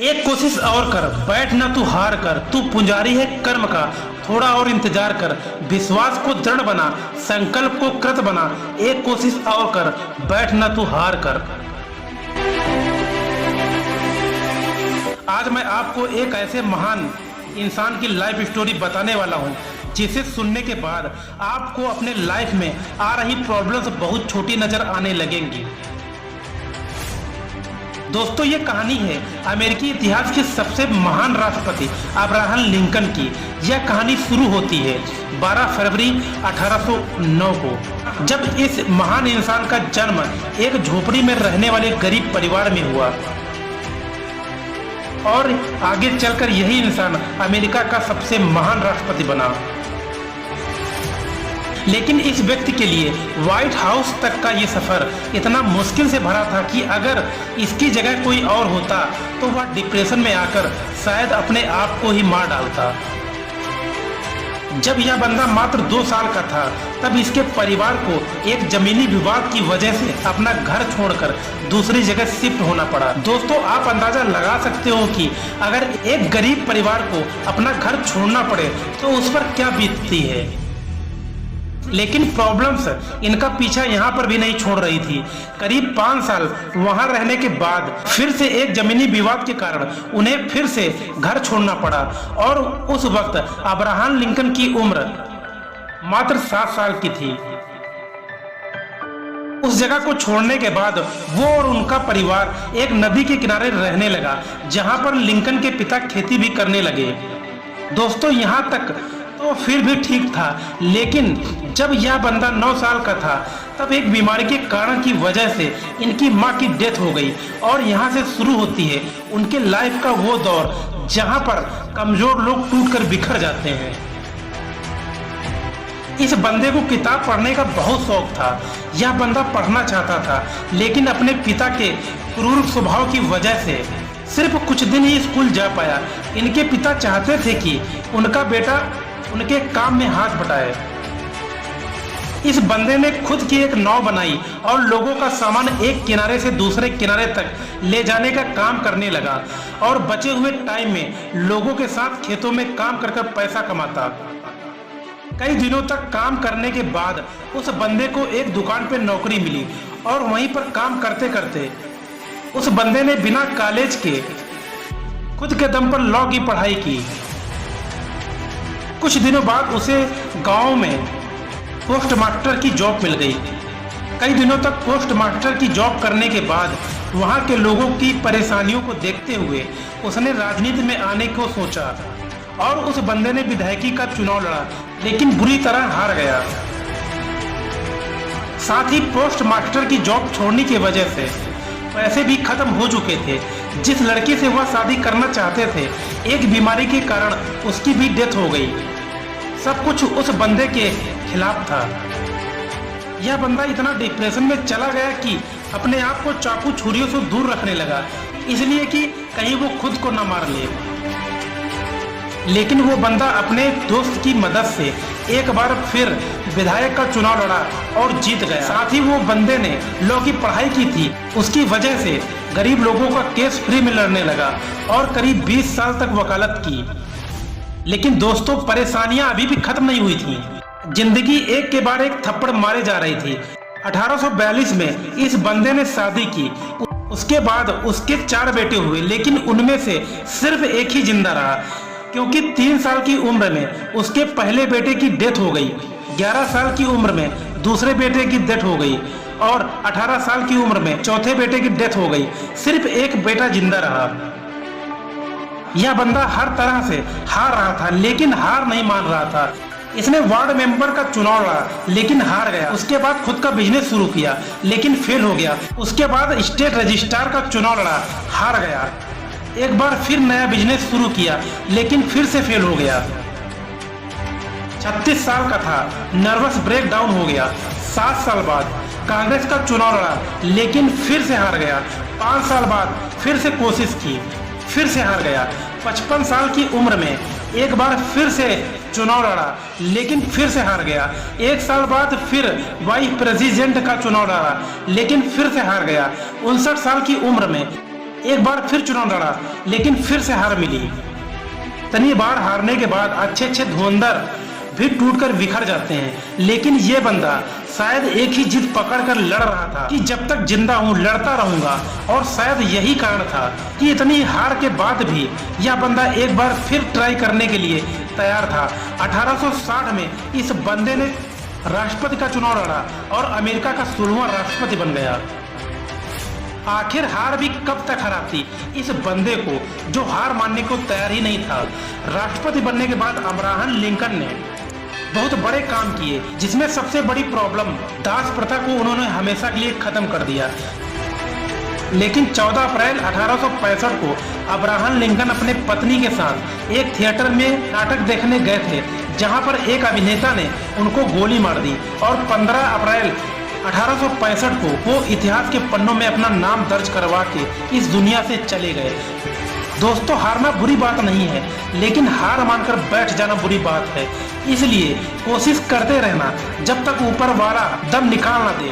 एक कोशिश और कर, बैठ ना तू हार कर, तू पुजारी है कर्म का, थोड़ा और इंतजार कर, विश्वास को दृढ़ बना, संकल्प को कृत बना, एक कोशिश और कर, बैठ ना तू हार कर। आज मैं आपको एक ऐसे महान इंसान की लाइफ स्टोरी बताने वाला हूं, जिसे सुनने के बाद आपको अपने लाइफ में आ रही प्रॉब्लम्स बहुत छोटी नजर आने लगेंगी। दोस्तों, ये कहानी है अमेरिकी इतिहास के सबसे महान राष्ट्रपति अब्राहम लिंकन की। यह कहानी शुरू होती है 12 फरवरी 1809 को, जब इस महान इंसान का जन्म एक झोपड़ी में रहने वाले गरीब परिवार में हुआ और आगे चलकर यही इंसान अमेरिका का सबसे महान राष्ट्रपति बना। लेकिन इस व्यक्ति के लिए व्हाइट हाउस तक का ये सफर इतना मुश्किल से भरा था कि अगर इसकी जगह कोई और होता तो वह डिप्रेशन में आकर शायद अपने आप को ही मार डालता। जब यह बंदा मात्र 2 साल का था, तब इसके परिवार को एक जमीनी विवाद की वजह से अपना घर छोड़कर दूसरी जगह शिफ्ट होना पड़ा। दोस्तों, आप अंदाजा लगा सकते हो कि अगर एक गरीब परिवार को अपना घर छोड़ना पड़े तो उस पर क्या बीतती है। लेकिन प्रॉब्लम्स इनका पीछा यहाँ पर भी नहीं छोड़ रही थी। करीब 5 साल वहाँ रहने के बाद फिर से एक जमीनी विवाद के कारण उन्हें फिर से घर छोड़ना पड़ा और उस वक्त अब्राहम लिंकन की उम्र मात्र 7 साल की थी। उस जगह को छोड़ने के बाद वो और उनका परिवार एक नदी के किनारे रहने लगा, जहाँ पर लिंकन के पिता खेती भी करने लगे। दोस्तों, यहाँ तक तो फिर भी ठीक था, लेकिन जब यह बंदा 9 साल का था, तब एक बीमारी के कारण की वजह से इनकी मां की डेथ हो गई और यहाँ से शुरू होती है उनके लाइफ का वो दौर जहाँ पर कमजोर लोग टूटकर बिखर जाते हैं। इस बंदे को किताब पढ़ने का बहुत शौक था। यह बंदा पढ़ना चाहता था, लेकिन अपने पिता के क्रूर स्वभाव की वजह से सिर्फ कुछ दिन ही स्कूल जा पाया। इनके पिता चाहते थे कि उनका बेटा उनके काम में हाथ बटाए। इस बंदे ने खुद की एक नाव बनाई और लोगों का सामान एक किनारे से दूसरे किनारे तक ले जाने का काम करने लगा और बचे हुए टाइम में लोगों के साथ खेतों में काम कर पैसा कमाता। कई दिनों तक काम करने के बाद उस बंदे को एक दुकान पे नौकरी मिली और वहीं पर काम करते करते उस बंदे ने बिना कॉलेज के खुद के दम पर लॉ की पढ़ाई की। कुछ दिनों बाद उसे गांव में पोस्ट मास्टर की जॉब मिल गई। कई दिनों तक पोस्ट मास्टर की जॉब करने के बाद वहां के लोगों की परेशानियों को देखते हुए उसने राजनीति में आने को सोचा और उस बंदे ने विधायकी का चुनाव लड़ा, लेकिन बुरी तरह हार गया। साथ ही पोस्ट मास्टर की जॉब छोड़ने की वजह से पैसे भी खत्म हो चुके थे। जिस लड़की से वह शादी करना चाहते थे, एक बीमारी के कारण उसकी भी डेथ हो गई। सब कुछ उस बंदे के खिलाफ था। यह बंदा इतना डिप्रेशन में चला गया कि अपने आप को चाकू छुरियों से दूर रखने लगा, इसलिए कि कहीं वो खुद को न मार ले। लेकिन वो बंदा अपने दोस्त की मदद से एक बार फिर विधायक का चुनाव लड़ा और जीत गया। साथ ही वो बंदे ने लॉ की पढ़ाई की थी, उसकी वजह से गरीब लोगों का केस फ्री में लड़ने लगा और करीब 20 साल तक वकालत की। लेकिन दोस्तों, परेशानियां अभी भी खत्म नहीं हुई थी। जिंदगी एक के बाद एक थप्पड़ मारे जा रही थी। 1842 में इस बंदे ने शादी की। उसके बाद उसके 4 बेटे हुए, लेकिन उनमें से सिर्फ एक ही जिंदा रहा, क्योंकि 3 साल की उम्र में उसके पहले बेटे की डेथ हो गई, 11 साल की उम्र में दूसरे बेटे की डेथ हो गई और 18 साल की उम्र में चौथे बेटे की डेथ हो गई। सिर्फ एक बेटा जिंदा रहा। यह बंदा हर तरह से हार रहा था, लेकिन हार नहीं मान रहा था। इसने वार्ड मेंबर का चुनाव लड़ा, लेकिन हार गया। उसके बाद खुद का बिजनेस शुरू किया, लेकिन फेल हो गया। उसके बाद स्टेट रजिस्ट्रार का चुनाव लड़ा, हार गया। एक बार फिर नया बिजनेस शुरू किया, लेकिन फिर से फेल हो गया। 36 साल का था, नर्वस ब्रेकडाउन हो गया। 7 साल बाद कांग्रेस का चुनाव लड़ा, लेकिन फिर से हार गया। 5 साल बाद फिर से कोशिश की, फिर से हार गया। 55 साल की उम्र में एक बार फिर से चुनाव लड़ा, लेकिन फिर से हार गया। 1 साल बाद फिर वाइस प्रेसिडेंट का चुनाव लड़ा, लेकिन फिर से हार गया। 59 साल की उम्र में एक बार फिर चुनाव लड़ा, लेकिन फिर से हार मिली। इतनी बार हारने के बाद अच्छे धुरंधर भी टूटकर बिखर जाते हैं, लेकिन ये बंदा शायद एक ही जिद पकड़कर लड़ रहा था कि जब तक जिंदा हूँ लड़ता रहूंगा। और शायद यही कारण था कि इतनी हार के बाद भी यह बंदा एक बार फिर ट्राई करने के लिए तैयार था। 1860 में इस बंदे ने राष्ट्रपति का चुनाव लड़ा और अमेरिका का 16वां राष्ट्रपति बन गया। आखिर हार भी कब तक हराती इस बंदे को, जो हार मानने को तैयार ही नहीं था। राष्ट्रपति बनने के बाद अब्राहम लिंकन ने बहुत बड़े काम किए, जिसमें सबसे बड़ी प्रॉब्लम दास प्रथा को उन्होंने हमेशा के लिए खत्म कर दिया। लेकिन 14 अप्रैल 1865 को अब्राहम लिंकन अपने पत्नी के साथ एक थिएटर में नाटक देखने गए थे, जहां पर एक अभिनेता ने उनको गोली मार दी और 15 अप्रैल 1865 को वो इतिहास के पन्नों में अपना नाम दर्ज करवा के इस दुनिया से चले गए। दोस्तों, हारना बुरी बात नहीं है, लेकिन हार मानकर बैठ जाना बुरी बात है। इसलिए कोशिश करते रहना जब तक ऊपर वाला दम निकाल ना दे।